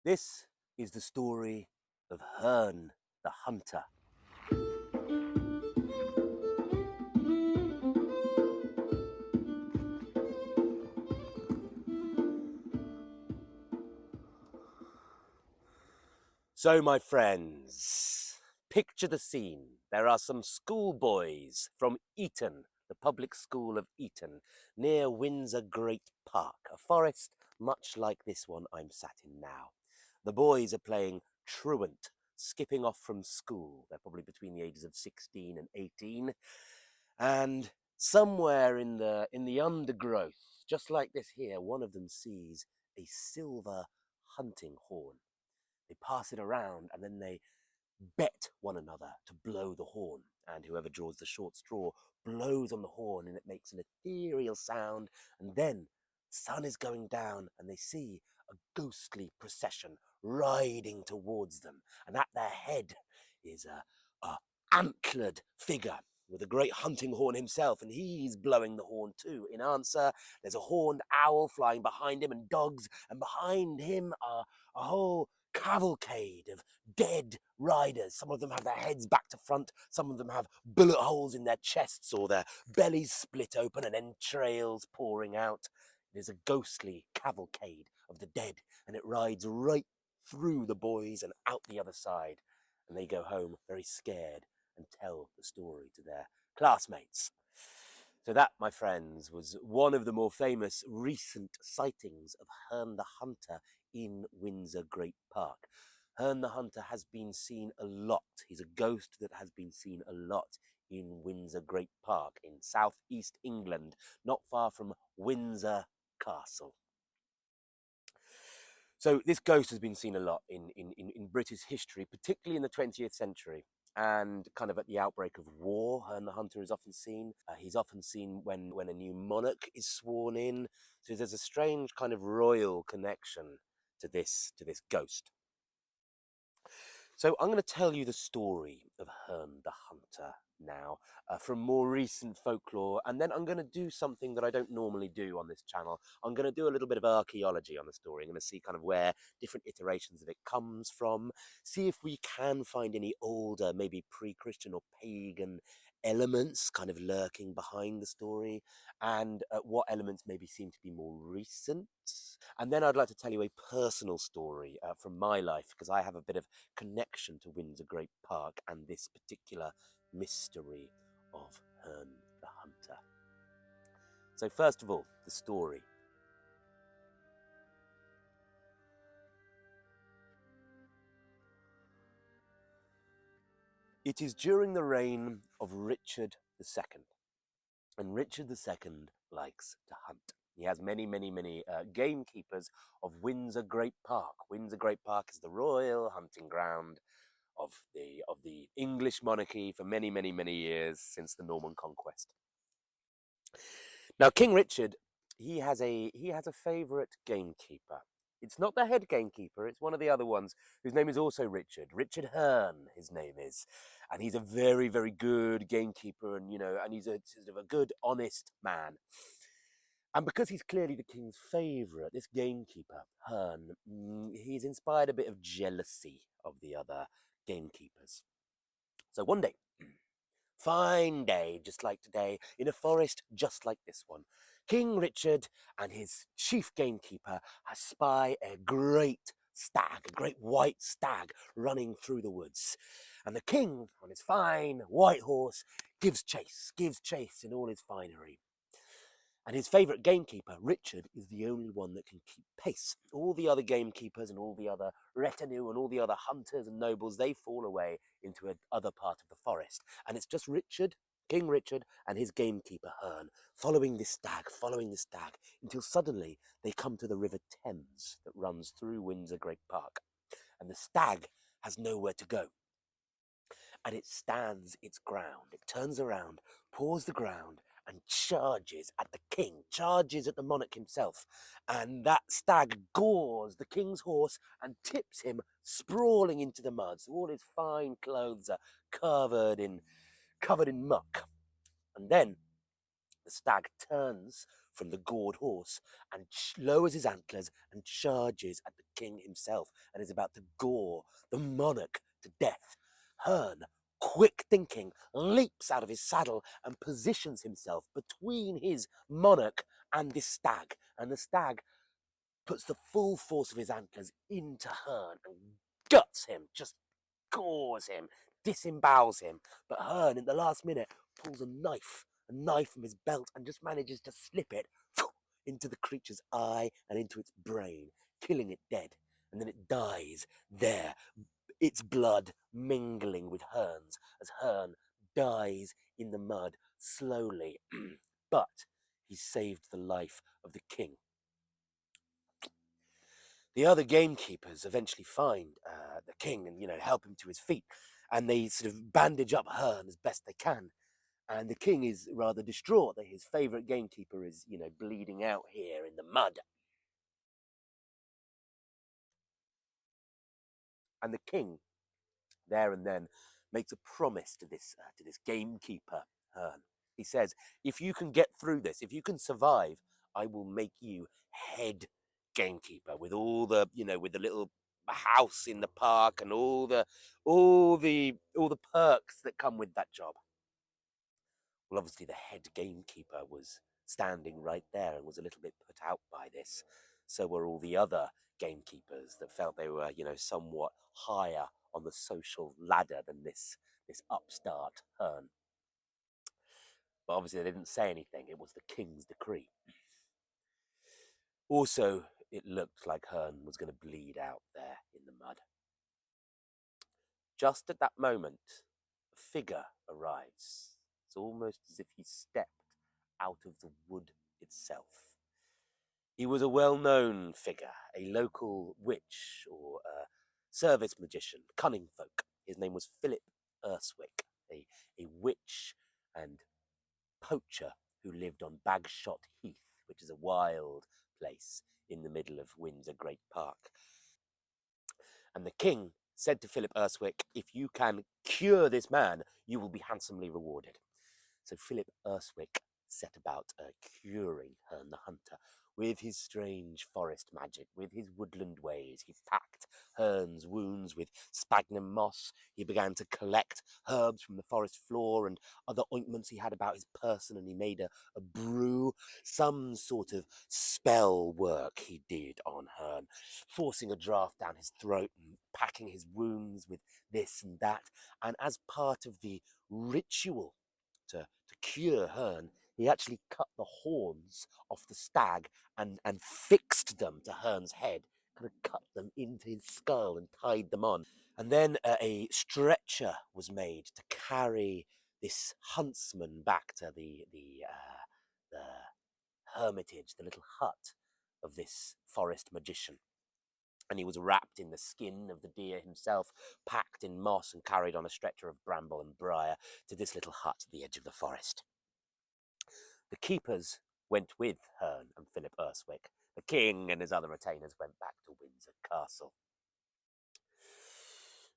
This is the story of Herne the Hunter. So, my friends, picture the scene. There are some schoolboys from Eton, the public school of Eton, near Windsor Great Park, a forest much like this one I'm sat in now. The boys are playing truant, skipping off from school. They're probably between the ages of 16 and 18. And somewhere in the undergrowth, just like this here, one of them sees a silver hunting horn. They pass it around and then they bet one another to blow the horn. And whoever draws the short straw blows on the horn and it makes an ethereal sound. And then the sun is going down and they see a ghostly procession riding towards them. And at their head is a antlered figure with a great hunting horn himself, and he's blowing the horn too. In answer, there's a horned owl flying behind him and dogs, and behind him are a whole cavalcade of dead riders. Some of them have their heads back to front, some of them have bullet holes in their chests or their bellies split open and entrails pouring out. It is a ghostly cavalcade of the dead, and it rides right through the boys and out the other side, and they go home very scared and tell the story to their classmates. So that, my friends, was one of the more famous recent sightings of Herne the Hunter in Windsor Great Park. Herne the Hunter has been seen a lot. He's a ghost that has been seen a lot in Windsor Great Park in southeast England, not far from Windsor Castle. So this ghost has been seen a lot in British history, particularly in the 20th century. And kind of at the outbreak of war, Herne the Hunter is often seen. He's often seen when a new monarch is sworn in. So there's a strange kind of royal connection to this ghost. So I'm going to tell you the story of Herne the Hunter now from more recent folklore, and then I'm going to do something that I don't normally do on this channel. I'm going to do a little bit of archaeology on the story. I'm going to see kind of where different iterations of it comes from, see if we can find any older, maybe pre-Christian or pagan elements kind of lurking behind the story, and what elements maybe seem to be more recent. And then I'd like to tell you a personal story from my life, because I have a bit of connection to Windsor Great Park and this particular mystery of Herne the Hunter. So first of all, the story. It is during the reign of Richard II, and Richard II likes to hunt. He has many gamekeepers of Windsor Great Park. Windsor Great Park is the royal hunting ground of the English monarchy for many years since the Norman conquest. Now, King Richard, he has a favourite gamekeeper. It's not the head gamekeeper, it's one of the other ones, whose name is also Richard. Richard Herne, his name is. And he's a very good gamekeeper, and he's a sort of a good, honest man. And because he's clearly the king's favourite, this gamekeeper, Herne, he's inspired a bit of jealousy of the other gamekeepers. So one day, fine day, just like today, in a forest just like this one, King Richard and his chief gamekeeper spy a great stag, a great white stag running through the woods. And the king, on his fine white horse, gives chase in all his finery. And his favourite gamekeeper, Richard, is the only one that can keep pace. All the other gamekeepers and all the other retinue and all the other hunters and nobles, they fall away into another part of the forest. And it's just Richard, King Richard, and his gamekeeper, Herne, following this stag, until suddenly they come to the River Thames that runs through Windsor Great Park. And the stag has nowhere to go. And it stands its ground. It turns around, paws the ground, and charges at the king, charges at the monarch himself. And that stag gores the king's horse and tips him sprawling into the mud. So all his fine clothes are covered in muck. And then the stag turns from the gored horse and lowers his antlers and charges at the king himself and is about to gore the monarch to death. Herne, quick thinking, leaps out of his saddle and positions himself between his monarch and this stag. And the stag puts the full force of his antlers into Herne and guts him, just gores him, disembowels him. But Herne, in the last minute, pulls a knife from his belt and just manages to slip it into the creature's eye and into its brain, killing it dead. And then it dies there, its blood mingling with Herne's as Herne dies in the mud slowly. But he saved the life of the king. The other gamekeepers eventually find the king and, help him to his feet. And they sort of bandage up Herne as best they can. And the king is rather distraught that his favourite gamekeeper is, bleeding out here in the mud. And the king, there and then, makes a promise to this gamekeeper, Herne. He says, if you can get through this, if you can survive, I will make you head gamekeeper with all the, with the little house in the park and all the perks that come with that job. Well, obviously the head gamekeeper was standing right there and was a little bit put out by this. So were all the other gamekeepers that felt they were, somewhat higher on the social ladder than this upstart Herne. But obviously they didn't say anything. It was the king's decree. Also, it looked like Herne was going to bleed out there in the mud. Just at that moment, a figure arrives. It's almost as if he stepped out of the wood itself. He was a well-known figure, a local witch or service magician, cunning folk. His name was Philip Urswick, a witch and poacher who lived on Bagshot Heath, which is a wild place in the middle of Windsor Great Park. And the king said to Philip Urswick, if you can cure this man, you will be handsomely rewarded. So Philip Urswick set about curing Herne the Hunter with his strange forest magic, with his woodland ways. He packed Herne's wounds with sphagnum moss. He began to collect herbs from the forest floor and other ointments he had about his person, and he made a brew, some sort of spell work he did on Herne, forcing a draught down his throat and packing his wounds with this and that. And as part of the ritual to cure Herne, he actually cut the horns off the stag and fixed them to Herne's head, kind of cut them into his skull and tied them on. And then a stretcher was made to carry this huntsman back to the hermitage, the little hut of this forest magician. And he was wrapped in the skin of the deer himself, packed in moss and carried on a stretcher of bramble and briar to this little hut at the edge of the forest. The keepers went with Herne and Philip Urswick. The king and his other retainers went back to Windsor Castle.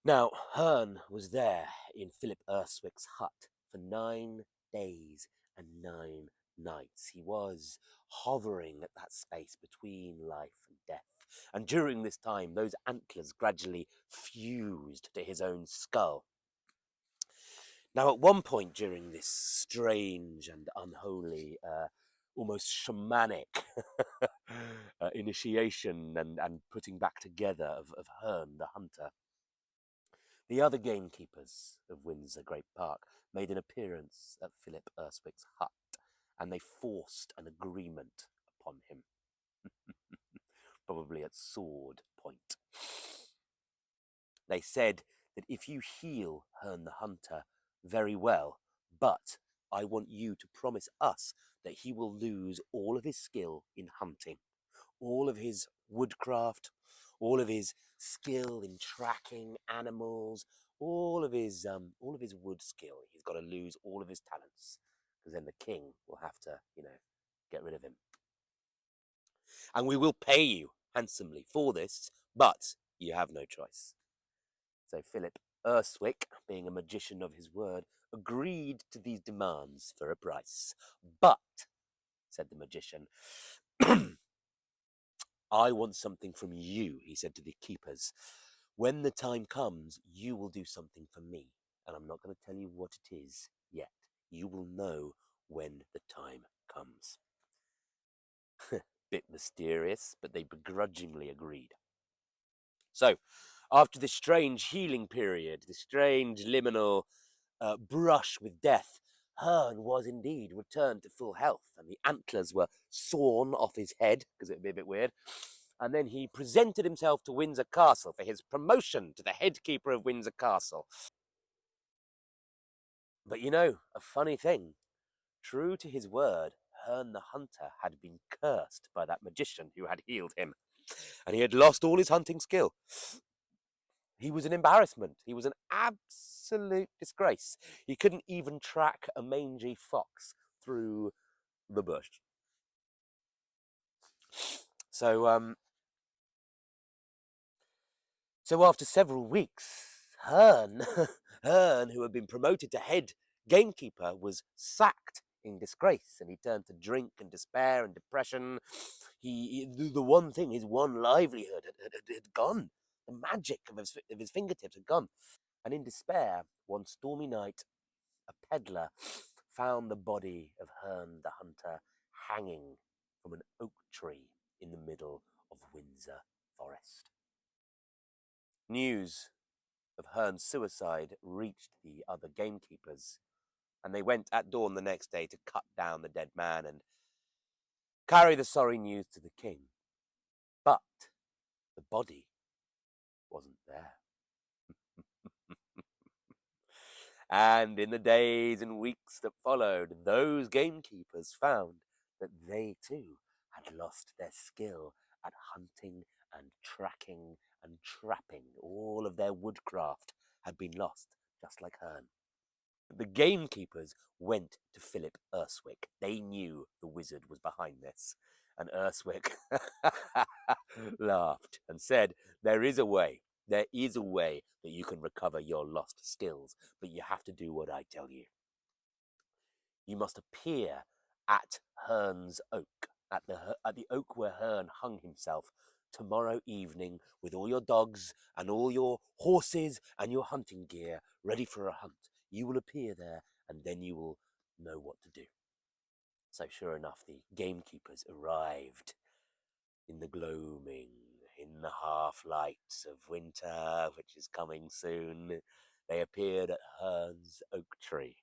Now, Herne was there in Philip Urswick's hut for 9 days and 9 nights. He was hovering at that space between life and death. And during this time, those antlers gradually fused to his own skull. Now, at one point during this strange and unholy, almost shamanic initiation and putting back together of Herne the Hunter, the other gamekeepers of Windsor Great Park made an appearance at Philip Urswick's hut, and they forced an agreement upon him, probably at sword point. They said that if you heal Herne the Hunter, very well, but I want you to promise us that he will lose all of his skill in hunting, all of his woodcraft, all of his skill in tracking animals, all of his wood skill. He's got to lose all of his talents, because then the king will have to, get rid of him. And we will pay you handsomely for this, but you have no choice. So Philip Urswick, being a magician of his word, agreed to these demands for a price. But, said the magician. I want something from you, he said to the keepers. When the time comes, you will do something for me, and I'm not going to tell you what it is yet. You will know when the time comes. Bit mysterious, but they begrudgingly agreed. So, after this strange healing period, this strange liminal brush with death, Herne was indeed returned to full health, and the antlers were sawn off his head, because it would be a bit weird. And then he presented himself to Windsor Castle for his promotion to the head keeper of Windsor Castle. But you know, a funny thing, true to his word, Herne the Hunter had been cursed by that magician who had healed him, and he had lost all his hunting skill. He was an embarrassment. He was an absolute disgrace. He couldn't even track a mangy fox through the bush. So after several weeks, Herne, who had been promoted to head gamekeeper, was sacked in disgrace, and he turned to drink and despair and depression. The one thing, his one livelihood had gone. The magic of his fingertips had gone. And in despair, one stormy night, a peddler found the body of Herne the Hunter hanging from an oak tree in the middle of Windsor Forest. News of Herne's suicide reached the other gamekeepers, and they went at dawn the next day to cut down the dead man and carry the sorry news to the king. But the body wasn't there. And in the days and weeks that followed, those gamekeepers found that they too had lost their skill at hunting and tracking and trapping. All of their woodcraft had been lost, just like Herne. The gamekeepers went to Philip Urswick. They knew the wizard was behind this. And Urswick laughed and said, there is a way that you can recover your lost skills, but you have to do what I tell you. You must appear at Herne's oak, at the oak where Herne hung himself, tomorrow evening with all your dogs and all your horses and your hunting gear ready for a hunt. You will appear there, and then you will know what to do. So sure enough, the gamekeepers arrived in the gloaming, in the half-lights of winter, which is coming soon. They appeared at Herne's oak tree.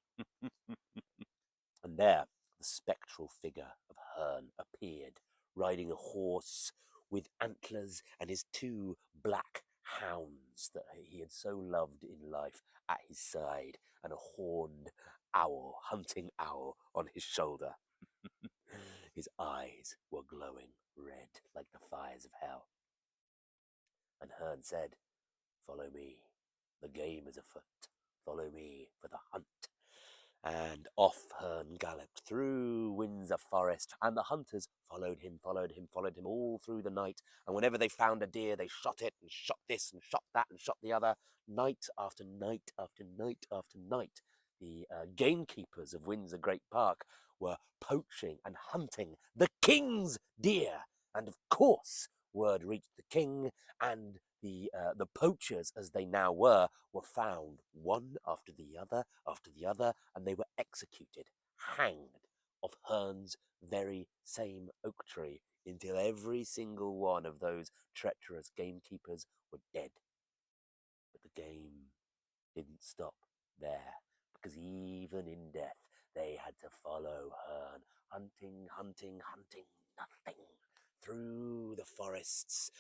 And there, the spectral figure of Herne appeared, riding a horse with antlers and his two black hounds that he had so loved in life at his side, and a horned owl, hunting owl, on his shoulder. His eyes were glowing red like the fires of hell. And Herne said, follow me, the game is afoot, follow me for the hunt. And off Herne galloped through Windsor Forest, and the hunters followed him all through the night. And whenever they found a deer, they shot it, and shot this, and shot that, and shot the other. Night after night after night after night, the gamekeepers of Windsor Great Park were poaching and hunting the king's deer. And of course, word reached the king, and the poachers, as they now were found one after the other, and they were executed, hanged, off Herne's very same oak tree, until every single one of those treacherous gamekeepers were dead. But the game didn't stop there, because even in death, they had to follow Herne, hunting, nothing, through the forests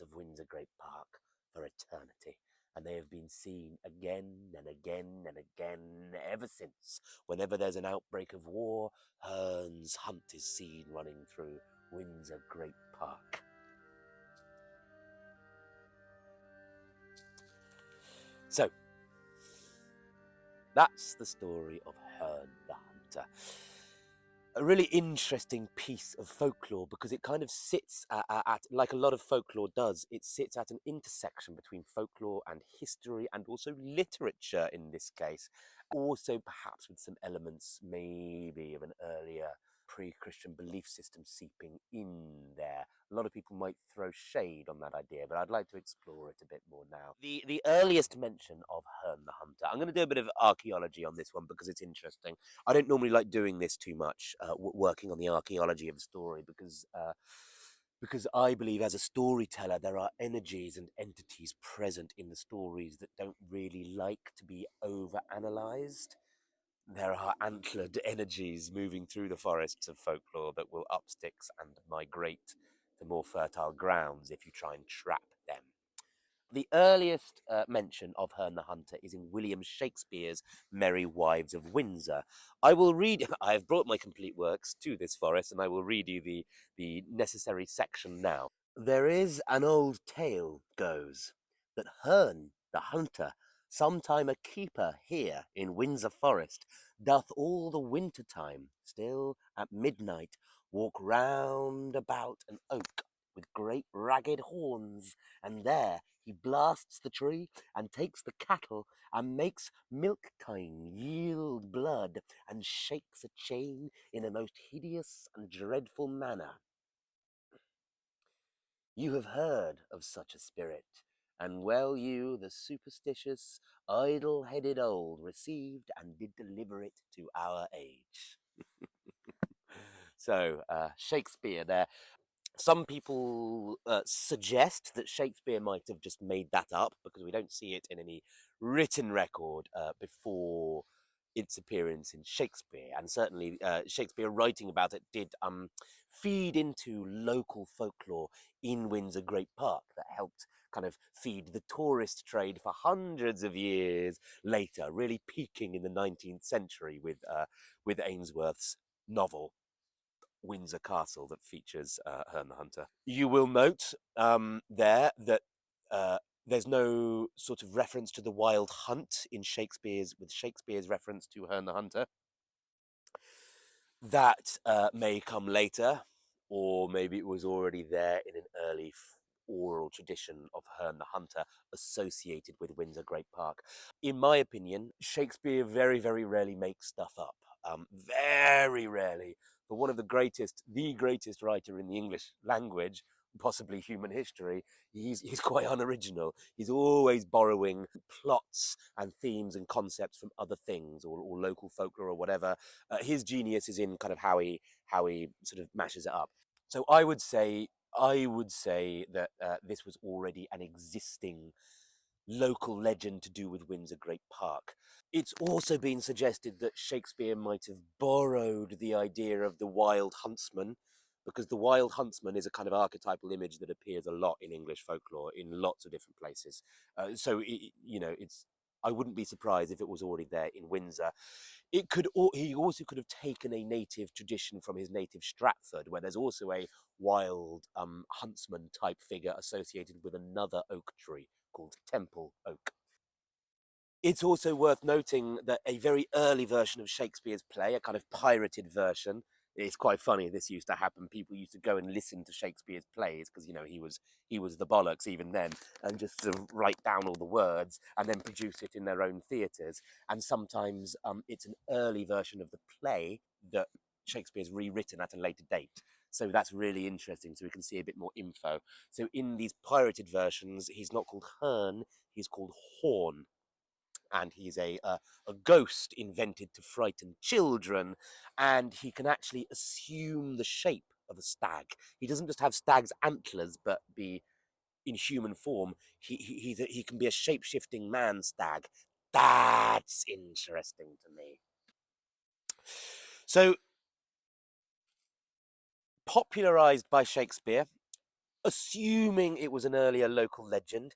of Windsor Great Park for eternity. And they have been seen again and again and again ever since. Whenever there's an outbreak of war, Herne's hunt is seen running through Windsor Great Park. So, that's the story of Herne the Hunter. A really interesting piece of folklore, because it kind of sits at, like a lot of folklore does, it sits at an intersection between folklore and history, and also literature in this case. Also perhaps with some elements maybe of an earlier pre-Christian belief system seeping in there. A lot of people might throw shade on that idea, but I'd like to explore it a bit more now. The earliest mention of Herne the Hunter, I'm going to do a bit of archaeology on this one because it's interesting. I don't normally like doing this too much, working on the archaeology of a story, because I believe as a storyteller there are energies and entities present in the stories that don't really like to be over-analysed. There are antlered energies moving through the forests of folklore that will up sticks and migrate to more fertile grounds if you try and trap them. The earliest mention of Herne the Hunter is in William Shakespeare's Merry Wives of Windsor. I will read, I have brought my complete works to this forest, and I will read you the necessary section now. There is an old tale goes, that Herne the Hunter, sometime a keeper here in Windsor Forest, doth all the winter time, still at midnight, walk round about an oak with great ragged horns, and there he blasts the tree, and takes the cattle, and makes milk kine yield blood, and shakes a chain in a most hideous and dreadful manner. You have heard of such a spirit, and well you, the superstitious, idle-headed old, received and did deliver it to our age. So, Shakespeare there. Some people suggest that Shakespeare might have just made that up because we don't see it in any written record before its appearance in Shakespeare. And certainly Shakespeare writing about it did feed into local folklore in Windsor Great Park that helped kind of feed the tourist trade for hundreds of years later, really peaking in the 19th century with Ainsworth's novel Windsor Castle that features Herne the Hunter. You will note there that there's no sort of reference to the wild hunt in Shakespeare's reference to Herne the Hunter. That may come later, or maybe it was already there in an early oral tradition of Herne the Hunter associated with Windsor Great Park. In my opinion, Shakespeare very, very rarely makes stuff up. Very rarely. But one of the greatest writer in the English language, possibly human history, he's quite unoriginal. He's always borrowing plots and themes and concepts from other things or local folklore or whatever. His genius is in kind of how he sort of mashes it up. So I would say that this was already an existing local legend to do with Windsor Great Park. It's also been suggested that Shakespeare might have borrowed the idea of the wild huntsman, because the wild huntsman is a kind of archetypal image that appears a lot in English folklore in lots of different places. I wouldn't be surprised if it was already there in Windsor. He also could have taken a native tradition from his native Stratford, where there's also a wild huntsman type figure associated with another oak tree called Temple Oak. It's also worth noting that a very early version of Shakespeare's play, a kind of pirated version, it's quite funny. This used to happen. People used to go and listen to Shakespeare's plays because he was the bollocks even then, and just sort of write down all the words and then produce it in their own theatres. And sometimes it's an early version of the play that Shakespeare's rewritten at a later date. So that's really interesting. So we can see a bit more info. So in these pirated versions, he's not called Herne, he's called Horn. And he's a ghost invented to frighten children, and he can actually assume the shape of a stag. He doesn't just have stag's antlers, but be in human form. He can be a shape-shifting man stag. That's interesting to me. So, popularized by Shakespeare, assuming it was an earlier local legend.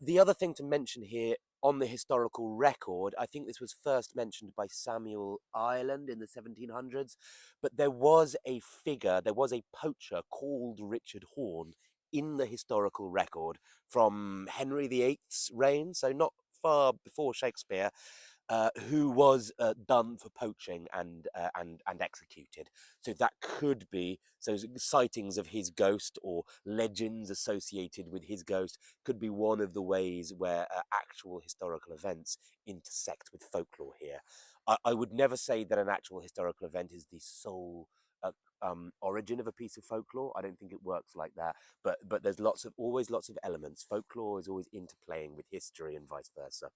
The other thing to mention here on the historical record, I think this was first mentioned by Samuel Ireland in the 1700s, but there was a poacher called Richard Horne in the historical record from Henry VIII's reign, so not far before Shakespeare, who was done for poaching and executed. So that could be sightings of his ghost or legends associated with his ghost could be one of the ways where actual historical events intersect with folklore here. I would never say that an actual historical event is the sole origin of a piece of folklore. I don't think it works like that. But there's always lots of elements. Folklore is always interplaying with history and vice versa.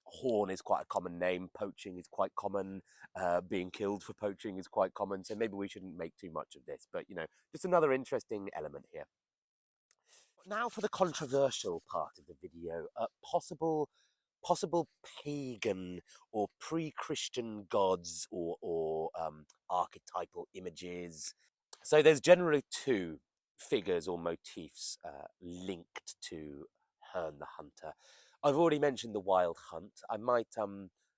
Horn is quite a common name. Poaching is quite common. Being killed for poaching is quite common. So maybe we shouldn't make too much of this. But just another interesting element here. Now for the controversial part of the video, possible pagan or pre-Christian gods or archetypal images. So there's generally two figures or motifs linked to Herne the Hunter. I've already mentioned the wild hunt. I might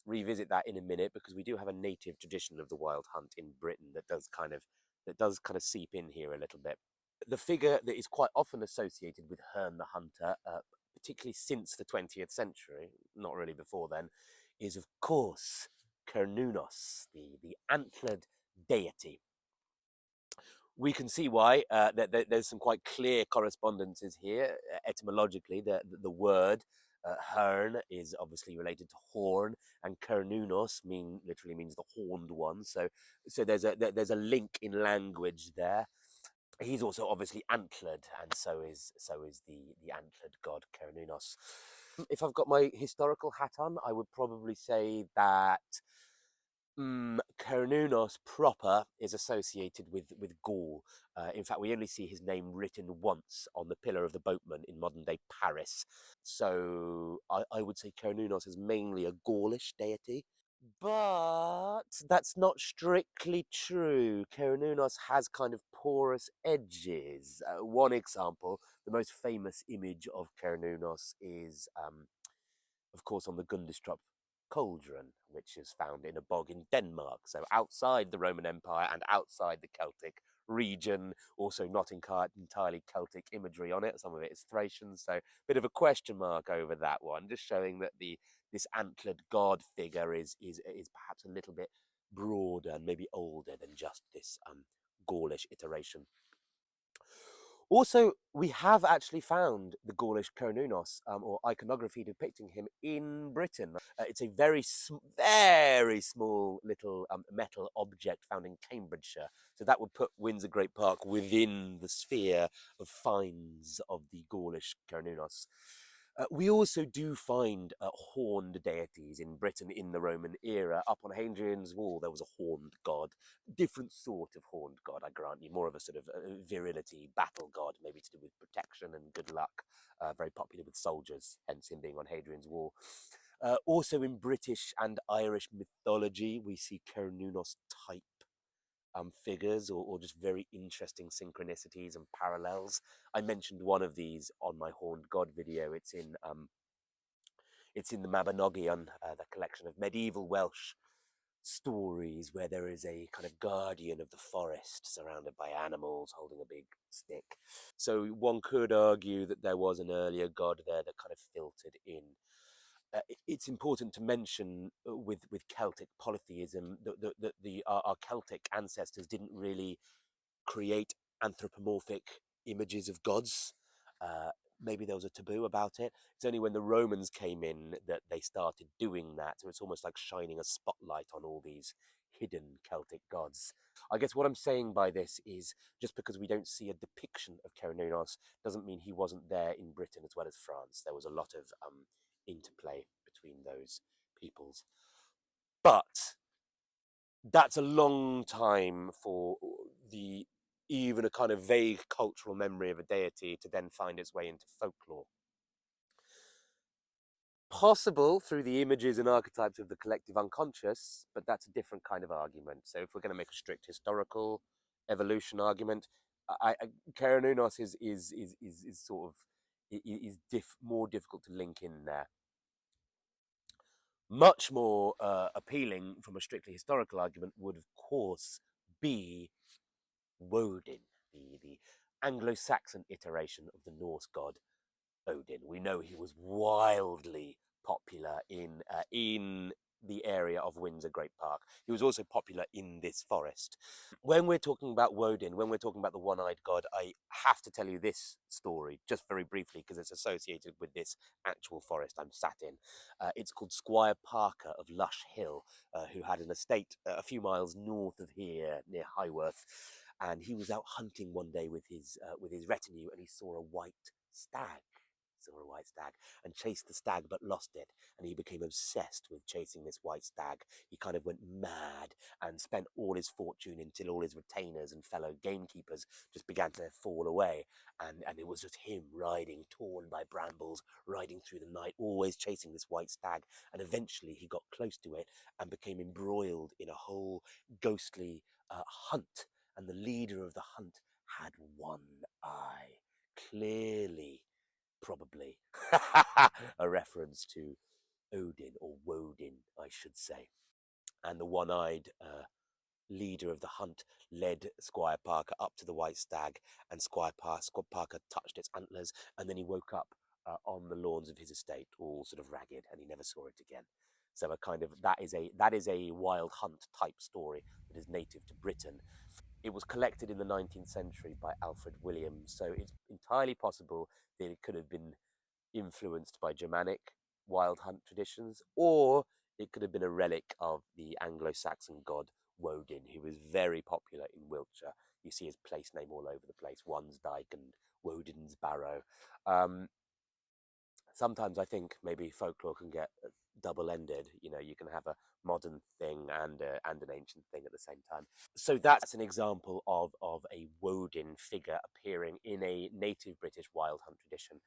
revisit that in a minute because we do have a native tradition of the wild hunt in Britain that does kind of seep in here a little bit. The figure that is quite often associated with Herne the Hunter, particularly since the 20th century, not really before then, is of course Cernunnos, the antlered deity. We can see why there's some quite clear correspondences here etymologically. The word Herne is obviously related to horn, and Cernunnos literally means the horned one. So there's a link in language there. He's also obviously antlered, and so is the antlered god Cernunnos. If I've got my historical hat on, I would probably say that Cernunnos proper is associated with Gaul. In fact, we only see his name written once on the Pillar of the Boatman in modern-day Paris. So I would say Cernunnos is mainly a Gaulish deity. But that's not strictly true. Cernunnos has kind of porous edges. One example, the most famous image of Cernunnos is, of course, on the Gundestrup cauldron, which is found in a bog in Denmark. So outside the Roman Empire and outside the Celtic region, also not entirely Celtic imagery on it. Some of it is Thracian, so a bit of a question mark over that one, just showing that this antlered god figure is perhaps a little bit broader and maybe older than just this Gaulish iteration. Also, we have actually found the Gaulish Cernunnos, or iconography depicting him in Britain. It's a very small little metal object found in Cambridgeshire. So that would put Windsor Great Park within the sphere of finds of the Gaulish Cernunnos. We also do find horned deities in Britain in the Roman era. Up on Hadrian's Wall, there was a horned god. Different sort of horned god, I grant you. More of a sort of virility, battle god, maybe to do with protection and good luck. Very popular with soldiers, hence him being on Hadrian's Wall. Also in British and Irish mythology, we see Cernunnos type figures or just very interesting synchronicities and parallels. I mentioned one of these on my Horned God video. It's in the Mabinogion, the collection of medieval Welsh stories where there is a kind of guardian of the forest surrounded by animals holding a big stick. So one could argue that there was an earlier god there that kind of filtered in. It's important to mention with Celtic polytheism that our Celtic ancestors didn't really create anthropomorphic images of gods. Maybe there was a taboo about it. It's only when the Romans came in that they started doing that. So it's almost like shining a spotlight on all these hidden Celtic gods. I guess what I'm saying by this is just because we don't see a depiction of Cernunnos doesn't mean he wasn't there in Britain as well as France. There was a lot of interplay between those peoples. But that's a long time for even a kind of vague cultural memory of a deity to then find its way into folklore. Possible through the images and archetypes of the collective unconscious, but that's a different kind of argument. So if we're going to make a strict historical evolution argument, Cernunnos is sort of more difficult to link in there. Much more appealing from a strictly historical argument would, of course, be Woden, the Anglo-Saxon iteration of the Norse god Odin. We know he was wildly popular in the area of Windsor Great Park. He was also popular in this forest. When we're talking about Woden, when we're talking about the one-eyed god, I have to tell you this story just very briefly because it's associated with this actual forest I'm sat in. It's called Squire Parker of Lush Hill, who had an estate a few miles north of here near Highworth, and he was out hunting one day with his retinue, and he saw a white stag. Saw a white stag and chased the stag but lost it, and he became obsessed with chasing this white stag. He kind of went mad and spent all his fortune until all his retainers and fellow gamekeepers just began to fall away, and it was just him riding, torn by brambles, riding through the night, always chasing this white stag. And eventually he got close to it and became embroiled in a whole ghostly hunt, and the leader of the hunt had one eye, clearly probably a reference to Odin, or Woden, I should say. And the one-eyed leader of the hunt led Squire Parker up to the white stag, and Squire Parker touched its antlers, and then he woke up on the lawns of his estate, all sort of ragged, and he never saw it again. So a kind of that is a wild hunt type story that is native to Britain. It was collected in the 19th century by Alfred Williams, so it's entirely possible that it could have been influenced by Germanic wild hunt traditions, or it could have been a relic of the Anglo-Saxon god Woden, who was very popular in Wiltshire. You see his place name all over the place, Wansdyke and Woden's Barrow. Sometimes I think maybe folklore can get double-ended. You know, you can have a modern thing and an ancient thing at the same time. So that's an example of a Woden figure appearing in a native British wild hunt tradition.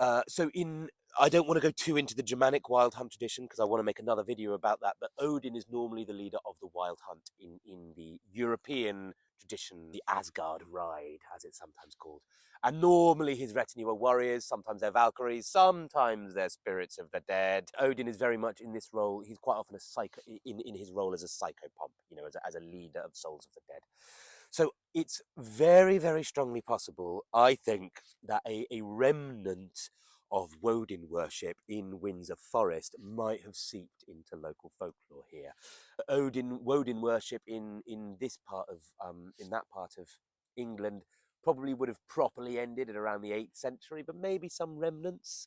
I don't want to go too into the Germanic wild hunt tradition because I want to make another video about that, but Odin is normally the leader of the wild hunt in the European tradition, the Asgard Ride, as it's sometimes called. And normally his retinue are warriors, sometimes they're Valkyries, sometimes they're spirits of the dead. Odin is very much in this role, he's quite often in his role as a psychopomp, you know, as a leader of souls of the dead. So it's very, very strongly possible, I think, that a remnant of Woden worship in Windsor Forest might have seeped into local folklore here. Woden worship in that part of England probably would have properly ended at around the 8th century, but maybe some remnants,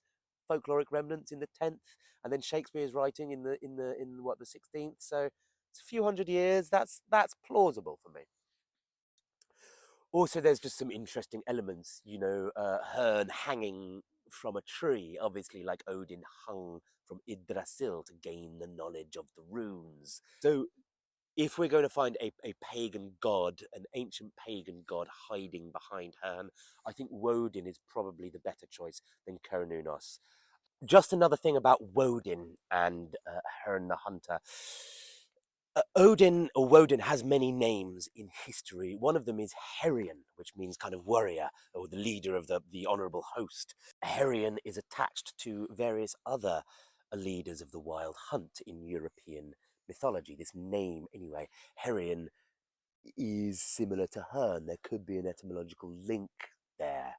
folkloric remnants in the 10th, and then Shakespeare's writing in the 16th. So it's a few hundred years. That's plausible for me. Also, there's just some interesting elements, you know, Herne hanging from a tree, obviously like Odin hung from Yggdrasil to gain the knowledge of the runes. So if we're going to find a pagan god, an ancient pagan god hiding behind Herne, I think Woden is probably the better choice than Cernunnos. Just another thing about Woden and Herne the Hunter. Odin, or Woden, has many names in history. One of them is Herion, which means kind of warrior, or the leader of the honourable host. Herion is attached to various other leaders of the wild hunt in European mythology. This name, anyway, Herion, is similar to Herne. There could be an etymological link there.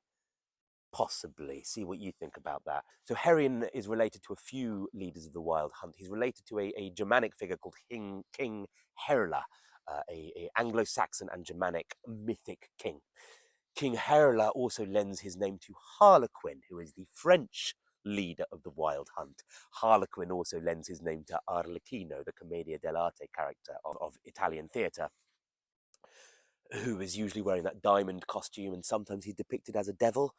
Possibly. See what you think about that. So Herion is related to a few leaders of the wild hunt. He's related to a Germanic figure called King Herla, a Anglo-Saxon and Germanic mythic king. King Herla also lends his name to Harlequin, who is the French leader of the wild hunt. Harlequin also lends his name to Arlecchino, the Commedia dell'arte character of Italian theatre, who is usually wearing that diamond costume, and sometimes he's depicted as a devil.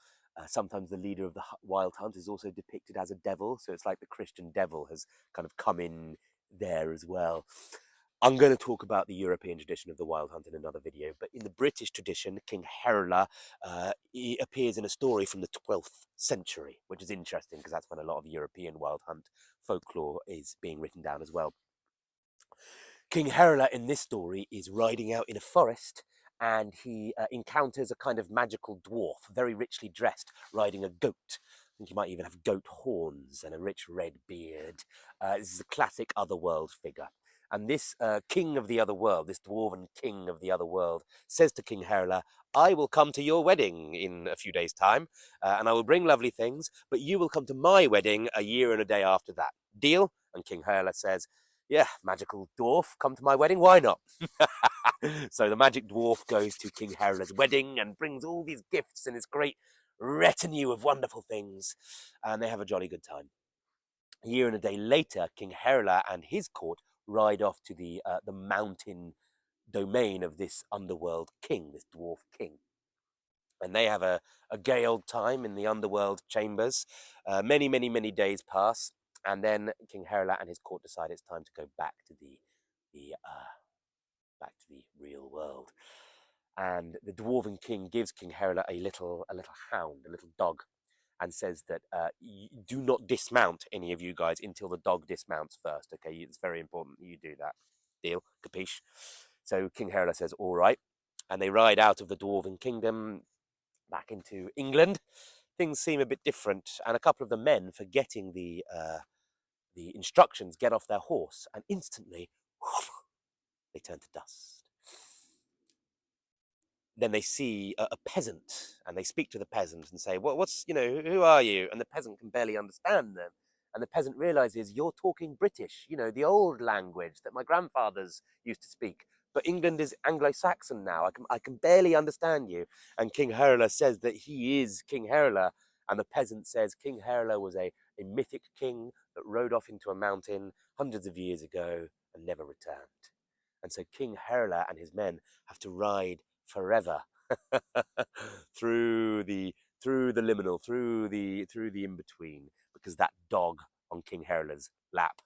Sometimes the leader of the wild hunt is also depicted as a devil, so it's like the Christian devil has kind of come in there as well. I'm going to talk about the European tradition of the wild hunt in another video, but in the British tradition, King Herla he appears in a story from the 12th century, which is interesting because that's when a lot of European wild hunt folklore is being written down as well. King Herla in this story is riding out in a forest, and he encounters a kind of magical dwarf, very richly dressed, riding a goat. I think he might even have goat horns and a rich red beard. This is a classic otherworld figure. And this king of the other world, this dwarven king of the other world, says to King Herla, I will come to your wedding in a few days' time, and I will bring lovely things, but you will come to my wedding a year and a day after that. Deal? And King Herla says, yeah, magical dwarf, come to my wedding, why not? So the magic dwarf goes to King Herla's wedding and brings all these gifts and his great retinue of wonderful things, and they have a jolly good time. A year and a day later, King Herla and his court ride off to the mountain domain of this underworld king, this dwarf king. And they have a gay old time in the underworld chambers. Many, many, many days pass, and then King Herla and his court decide it's time to go back to the real world. And the dwarven king gives King Herla a little hound, a little dog, and says that do not dismount, any of you guys, until the dog dismounts first. Okay, it's very important that you do that. Deal? Capiche? So King Herla says, all right. And they ride out of the dwarven kingdom back into England. Things seem a bit different, and a couple of the men, forgetting the instructions, get off their horse, and instantly they turn to dust. Then they see a peasant, and they speak to the peasant and say, what's, who are you? And the peasant can barely understand them. And the peasant realizes, you're talking British, the old language that my grandfathers used to speak. But England is Anglo-Saxon now. I can barely understand you. And King Herla says that he is King Herla. And the peasant says King Herla was a mythic king that rode off into a mountain hundreds of years ago and never returned. And so King Herla and his men have to ride forever through the liminal, through the in-between, because that dog on King Herla's lap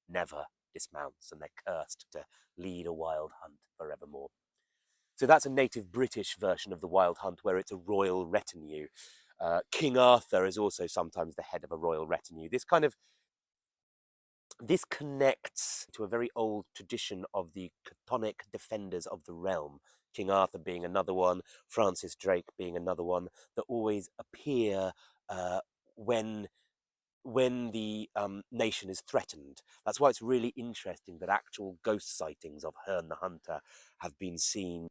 never dismounts, and they're cursed to lead a wild hunt forevermore. So that's a native British version of the wild hunt, where it's a royal retinue. King Arthur is also sometimes the head of a royal retinue. This connects to a very old tradition of the chthonic defenders of the realm, King Arthur being another one, Francis Drake being another one, that always appear when the nation is threatened. That's why it's really interesting that actual ghost sightings of Herne the Hunter have been seen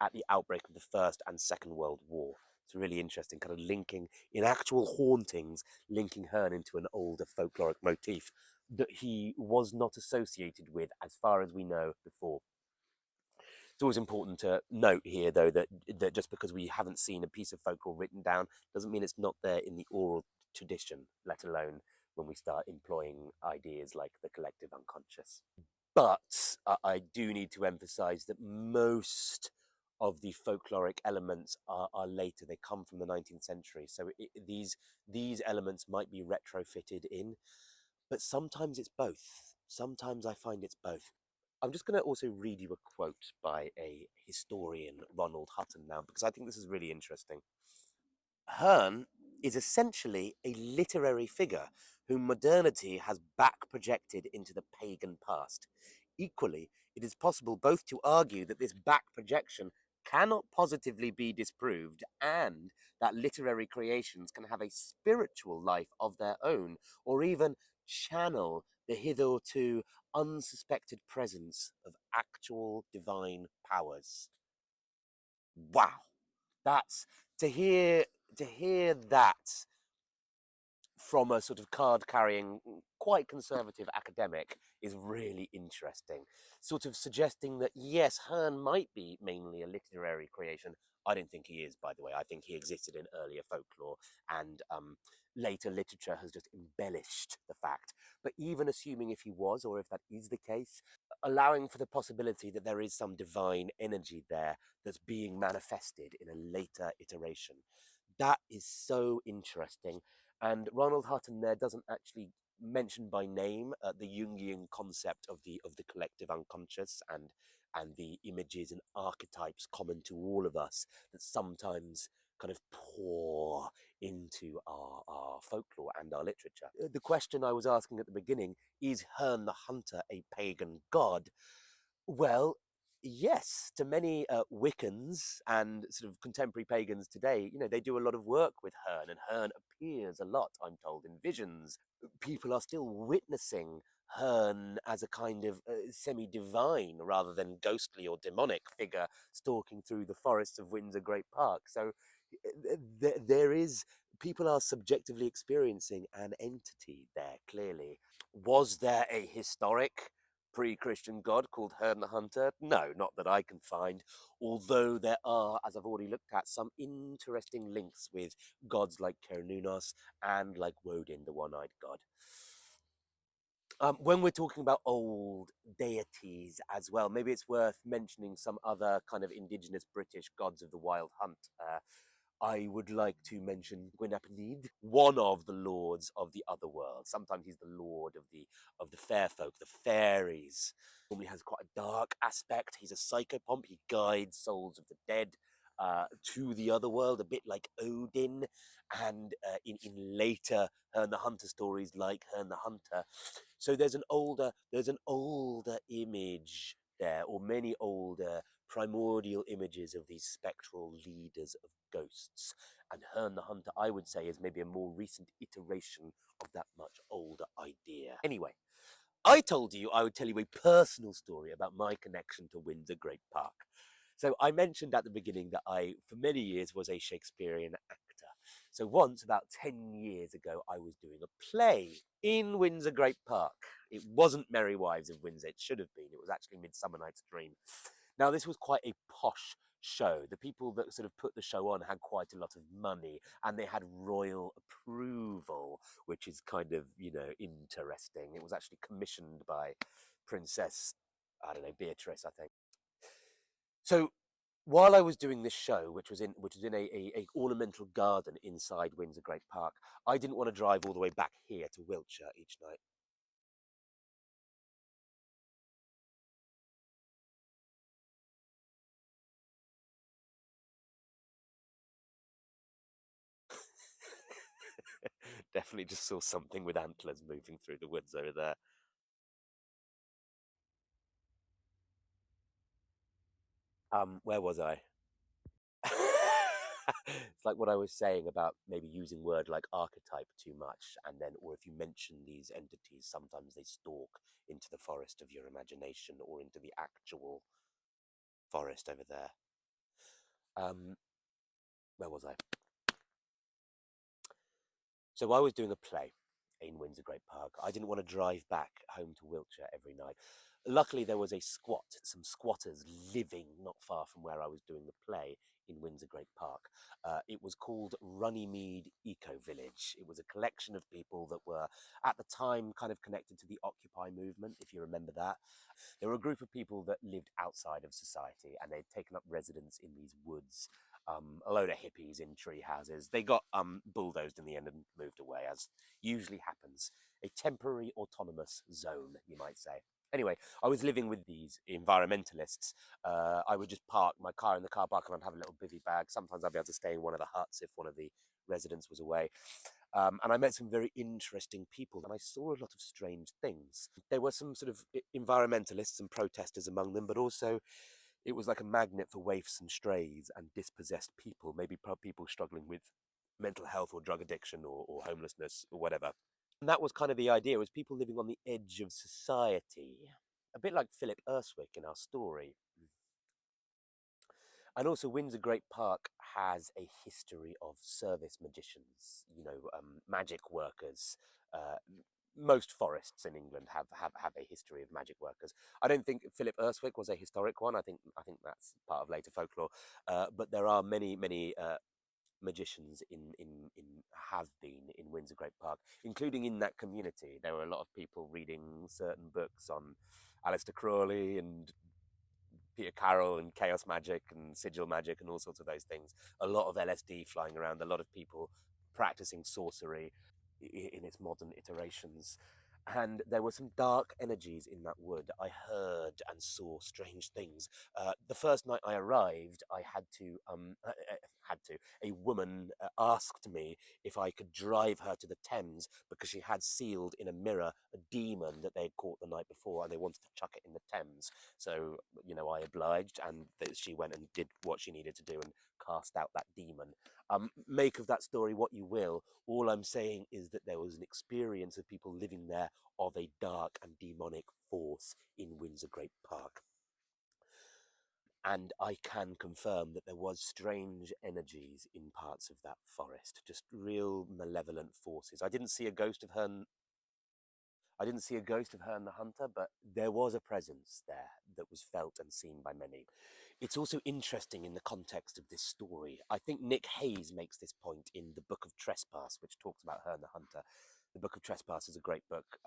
at the outbreak of the First and Second World War. It's really interesting, kind of linking, in actual hauntings, linking Herne into an older folkloric motif that he was not associated with, as far as we know, before. It's always important to note here, though, that just because we haven't seen a piece of folklore written down doesn't mean it's not there in the oral tradition, let alone when we start employing ideas like the collective unconscious. But I do need to emphasize that most of the folkloric elements are later. They come from the 19th century. So these elements might be retrofitted in, but sometimes it's both. Sometimes I find it's both. I'm just going to also read you a quote by a historian, Ronald Hutton, now, because I think this is really interesting. Herne is essentially a literary figure whom modernity has back projected into the pagan past. Equally, it is possible both to argue that this back projection cannot positively be disproved, and that literary creations can have a spiritual life of their own, or even channel the hitherto unsuspected presence of actual divine powers. Wow, that's to hear that from a sort of card-carrying, quite conservative academic is really interesting. Sort of suggesting that, yes, Herne might be mainly a literary creation. I don't think he is, by the way. I think he existed in earlier folklore, and later literature has just embellished the fact. But even assuming if he was, or if that is the case, allowing for the possibility that there is some divine energy there that's being manifested in a later iteration. That is so interesting. And Ronald Hutton there doesn't actually mention by name the Jungian concept of the collective unconscious and the images and archetypes common to all of us that sometimes kind of pour into our folklore and our literature. The question I was asking at the beginning, is Herne the Hunter a pagan god? Well, yes, to many Wiccans and sort of contemporary pagans today, they do a lot of work with Herne, and Herne appears a lot, I'm told, in visions. People are still witnessing Herne as a kind of semi-divine rather than ghostly or demonic figure stalking through the forests of Windsor Great Park. So there is, people are subjectively experiencing an entity there, clearly. Was there a historic pre-Christian god called Herne the Hunter? No, not that I can find, although there are, as I've already looked at, some interesting links with gods like Cernunnos and like Woden, the one-eyed god. When we're talking about old deities as well, maybe it's worth mentioning some other kind of indigenous British gods of the wild hunt. I would like to mention Gwyn, one of the lords of the other world. Sometimes he's the lord of the fair folk, the fairies. Normally has quite a dark aspect. He's a psychopomp. He guides souls of the dead to the other world, a bit like Odin. And in later Herne the Hunter stories, like Herne the Hunter, so there's an older image there, or many older primordial images of these spectral leaders of ghosts. And Herne the Hunter, I would say, is maybe a more recent iteration of that much older idea. Anyway, I told you I would tell you a personal story about my connection to Windsor Great Park. So I mentioned at the beginning that I, for many years, was a Shakespearean actor. So once, about 10 years ago, I was doing a play in Windsor Great Park. It wasn't Merry Wives of Windsor, it should have been. It was actually Midsummer Night's Dream. Now, this was quite a posh show. The people that sort of put the show on had quite a lot of money, and they had royal approval, which is kind of, you know, interesting. It was actually commissioned by Princess, I don't know, Beatrice, I think. So while I was doing this show, which was in a ornamental garden inside Windsor Great Park, I didn't want to drive all the way back here to Wiltshire each night. Definitely just saw something with antlers moving through the woods over there. Where was I? It's like what I was saying about maybe using word like archetype too much, and then, or if you mention these entities, sometimes they stalk into the forest of your imagination or into the actual forest over there. Where was I? So I was doing a play in Windsor Great Park. I didn't want to drive back home to Wiltshire every night. Luckily, there was some squatters living not far from where I was doing the play in Windsor Great Park. It was called Runnymede Eco Village. It was a collection of people that were, at the time, kind of connected to the Occupy movement, if you remember that. There were a group of people that lived outside of society, and they'd taken up residence in these woods. A load of hippies in tree houses. They got bulldozed in the end and moved away, as usually happens. A temporary autonomous zone, you might say. Anyway, I was living with these environmentalists. I would just park my car in the car park and I'd have a little bivvy bag. Sometimes I'd be able to stay in one of the huts if one of the residents was away. And I met some very interesting people and I saw a lot of strange things. There were some sort of environmentalists and protesters among them, but also it was like a magnet for waifs and strays and dispossessed people, maybe people struggling with mental health or drug addiction or homelessness or whatever. And that was kind of the idea, was people living on the edge of society, a bit like Philip Urswick in our story. And also Windsor Great Park has a history of service magicians, you know, magic workers. Most forests in England have a history of magic workers. I don't think Philip Urswick was a historic one. I think that's part of later folklore. But there are many magicians in have been in Windsor Great Park, including in that community. There were a lot of people reading certain books on Aleister Crowley and Peter Carroll and chaos magic and sigil magic and all sorts of those things. A lot of LSD flying around, a lot of people practicing sorcery in its modern iterations. And there were some dark energies in that wood. I heard and saw strange things. The first night I arrived, I a woman asked me if I could drive her to the Thames because she had sealed in a mirror a demon that they had caught the night before and they wanted to chuck it in the Thames. So, you know, I obliged and she went and did what she needed to do and cast out that demon. Make of that story what you will. All I'm saying is that there was an experience of people living there of a dark and demonic force in Windsor Great Park. And I can confirm that there was strange energies in parts of that forest, just real malevolent forces. I didn't see a ghost of Herne the Hunter, but there was a presence there that was felt and seen by many. It's also interesting in the context of this story. I think Nick Hayes makes this point in the Book of Trespass, which talks about Herne the Hunter. The Book of Trespass is a great book.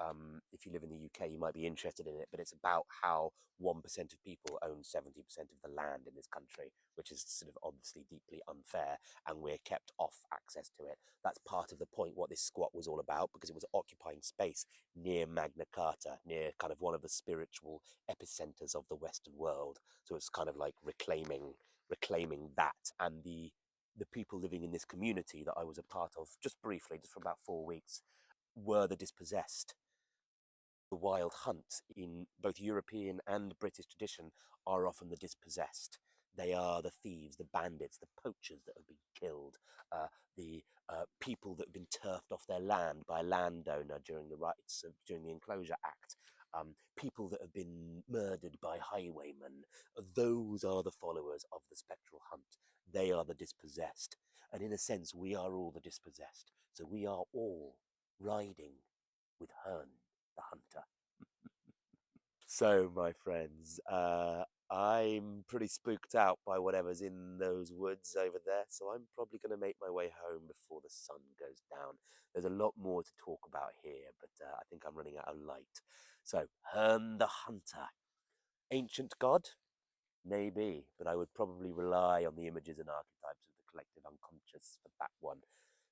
If you live in the UK, you might be interested in it, but it's about how 1% of people own 70% of the land in this country, which is sort of obviously deeply unfair, and we're kept off access to it. That's part of the point what this squat was all about, because it was occupying space near Magna Carta, near kind of one of the spiritual epicenters of the Western world. So it's kind of like reclaiming that, and the people living in this community that I was a part of, just briefly, just for about 4 weeks, were the dispossessed. The wild hunt in both European and British tradition are often the dispossessed. They are the thieves, the bandits, the poachers that have been killed, the people that have been turfed off their land by a landowner during the Enclosure Act, people that have been murdered by highwaymen. Those are the followers of the spectral hunt. They are the dispossessed. And in a sense, we are all the dispossessed. So we are all riding with Herne the Hunter. So, my friends, I'm pretty spooked out by whatever's in those woods over there, so I'm probably going to make my way home before the sun goes down. There's a lot more to talk about here, but I think I'm running out of light. So, Herne the Hunter. Ancient god? Maybe, but I would probably rely on the images and archetypes of the collective unconscious for that one.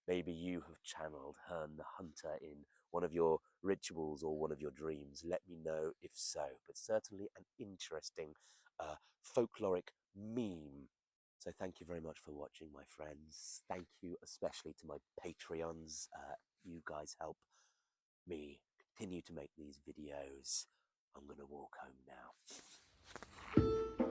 Maybe you have channeled Herne the Hunter in one of your rituals or one of your dreams. Let me know if so. But certainly an interesting folkloric meme. So thank you very much for watching, my friends. Thank you especially to my Patreons. You guys help me continue to make these videos. I'm going to walk home now.